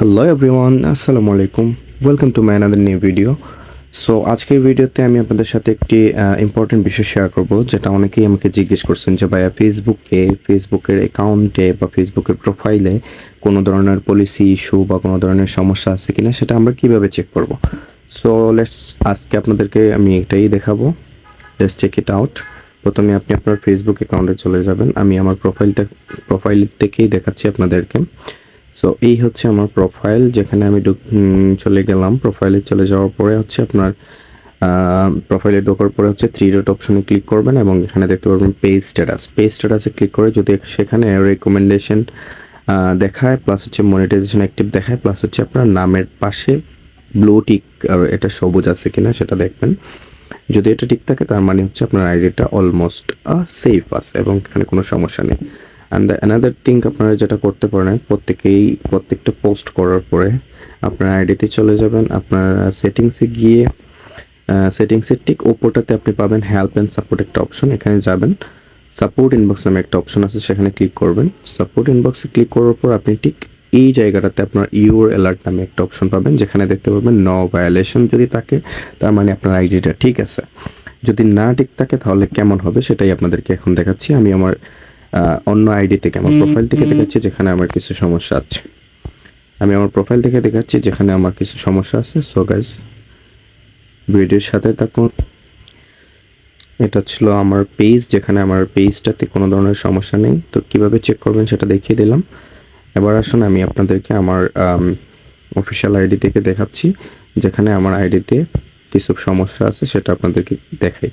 Hello everyone, আসসালামু আলাইকুম। Welcome to my another new video. So আজকের ভিডিওতে আমি আপনাদের সাথে একটি ইম্পর্টেন্ট বিষয় শেয়ার করব, যেটা অনেকেই আমাকে জিজ্ঞেস করছেন যে ভাইয়া ফেসবুকের অ্যাকাউন্টে বা ফেসবুকের প্রোফাইলে কোনো ধরনের পলিসি ইস্যু বা কোনো ধরনের সমস্যা আছে কিনা সেটা আমরা কিভাবে চেক করব। সো আজকে আপনাদেরকে আমি এটাই দেখাবো। Let's check it out. প্রথমে আপনি আপনার ফেসবুক অ্যাকাউন্টে চলে যাবেন। আমি আমার প্রোফাইল থেকেই দেখাচ্ছি আপনাদেরকে। সো এই হচ্ছে আমার প্রোফাইল, যেখানে আমি চলে গেলাম। প্রোফাইলে চলে যাওয়ার পরে হচ্ছে আপনার প্রোফাইলে ঢোকার পরে হচ্ছে থ্রি ডট অপশনে ক্লিক করবেন এবং এখানে দেখতে পারবেন পেজ স্ট্যাটাসে ক্লিক করে যদি সেখানে রেকমেন্ডেশন দেখায়, প্লাস হচ্ছে মনিটাইজেশন অ্যাক্টিভ দেখায়, প্লাস হচ্ছে আপনার নামের পাশে ব্লু টিক আর এটা সবুজ আছে কিনা সেটা দেখবেন। যদি এটা ঠিক থাকে তার মানে হচ্ছে আপনার আইডিটা অলমোস্ট সেফ আছে এবং এখানে কোনো সমস্যা নেই। অ্যান্ড অ্যানাদার থিং আপনারা যেটা করতে পারেন, প্রত্যেকটা পোস্ট করার পরে আপনার আইডিতে চলে যাবেন। আপনার সেটিংসে গিয়ে সেটিংসের ঠিক ওপরটাতে আপনি পাবেন হেল্প অ্যান্ড সাপোর্ট একটা অপশন। এখানে যাবেন, সাপোর্ট ইনবক্স নামে একটা অপশন আছে, সেখানে ক্লিক করবেন। সাপোর্ট ইনবক্সে ক্লিক করার পর আপনি ঠিক এই জায়গাটাতে আপনার ইউর অ্যালার্ট নামে একটা অপশন পাবেন, যেখানে দেখতে পাবেন নো ভায়োলেশন যদি থাকে তার মানে আপনার আইডিটা ঠিক আছে। যদি না ঠিক থাকে তাহলে কেমন হবে সেটাই আপনাদেরকে এখন দেখাচ্ছি। আমি আমার অন্য আইডি থেকে, আমার প্রোফাইল থেকে দেখাচ্ছি যেখানে আমার কিছু সমস্যা আছে। সো গাইস, ভিডিওর সাথে থাকুন। এটা ছিল আমার পেজ, যেখানে আমার পেজটাতে কোনো ধরনের সমস্যা নেই। তো কিভাবে চেক করবেন সেটা দেখিয়ে দিলাম। এবার আসুন আমি আপনাদেরকে আমার অফিসিয়াল আইডি থেকে দেখাচ্ছি, যেখানে আমার আইডিতে কিছু সমস্যা আছে সেটা আপনাদেরকে দেখাই।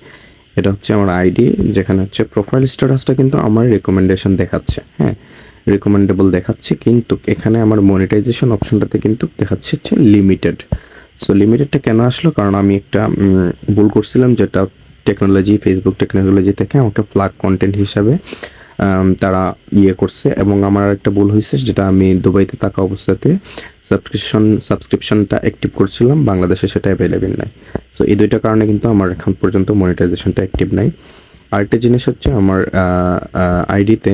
এটা হচ্ছে আমার আইডি, যেখানে হচ্ছে প্রোফাইল স্ট্যাটাসটা কিন্তু আমার রেকমেন্ডেশন দেখাচ্ছে, হ্যাঁ রিকমেন্ডেবল দেখাচ্ছে, কিন্তু এখানে আমার মনিটাইজেশন অপশনটাতে কিন্তু দেখাচ্ছে হচ্ছে লিমিটেড। সো লিমিটেডটা কেন আসলো? কারণ আমি একটা ভুল করছিলাম, যেটা ফেসবুক টেকনোলজি থেকে আমাকে ফ্ল্যাগ কন্টেন্ট হিসাবে তারা করছে, এবং আমার একটা ভুল হয়েছে, যেটা আমি দুবাইতে থাকা অবস্থাতে সাবস্ক্রিপশনটা অ্যাক্টিভ করছিলাম, বাংলাদেশে সেটা অ্যাভেলেবেল নাই। সো এই দুইটা কারণে কিন্তু আমার এখন পর্যন্ত মনিটাইজেশনটা অ্যাক্টিভ নাই। আরেকটা জিনিস হচ্ছে আমার আইডিতে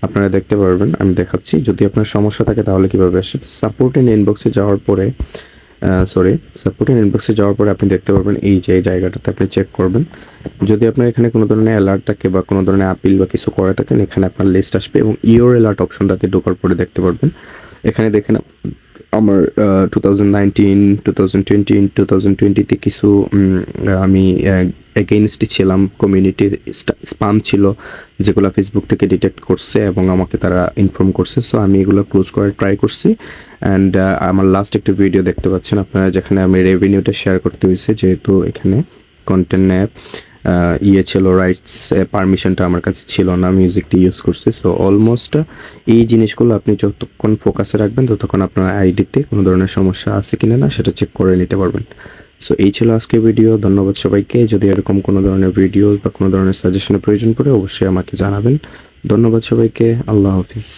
আপনারা দেখতে পারবেন, আমি দেখাচ্ছি। যদি আপনার সমস্যা থাকে তাহলে কীভাবে আসে, সাপোর্ট ইনবক্সে যাওয়ার পরে আপনি দেখতে পারবেন এই যে এই জায়গাটাতে আপনি চেক করবেন। যদি আপনার এখানে কোনো ধরনের অ্যালার্ট থাকে বা কোনো ধরনের আপিল বা কিছু করে থাকেন, এখানে আপনার লিস্ট আসবে এবং ইওর অ্যালার্ট অপশনটাতে ঢোকার পরে দেখতে পারবেন। এখানে দেখেন আমার 2019, 2020, 2020তে কিছু আমি এগেইনস্টে ছিলাম, কমিউনিটি স্পাম ছিল যেগুলো ফেসবুক থেকে ডিটেক্ট করছে এবং আমাকে তারা ইনফর্ম করছে। সো আমি এগুলো ক্লোজ করার ট্রাই করছি। অ্যান্ড আমার লাস্ট একটা ভিডিও দেখতে পাচ্ছেন আপনারা, যেখানে আমি রেভিনিউটা শেয়ার করতে হয়েছে, যেহেতু এখানে কন্টেন্ট অ্যাপ ছিল, রাইটস পারমিশনটা আমার কাছে ছিল না, মিউজিকটি ইউজ করছি। সো অলমোস্ট এই জিনিসগুলো আপনি যতক্ষণ ফোকাসে রাখবেন ততক্ষণ আপনার আইডিতে কোনো ধরনের সমস্যা আছে কিনা না সেটা চেক করে নিতে পারবেন। সো এই ছিল আজকের ভিডিও। ধন্যবাদ সবাইকে। যদি এরকম কোনো ধরনের ভিডিও বা কোনো ধরনের সাজেশনের প্রয়োজন পড়ে অবশ্যই আমাকে জানাবেন। ধন্যবাদ সবাইকে। আল্লাহ হাফিজ।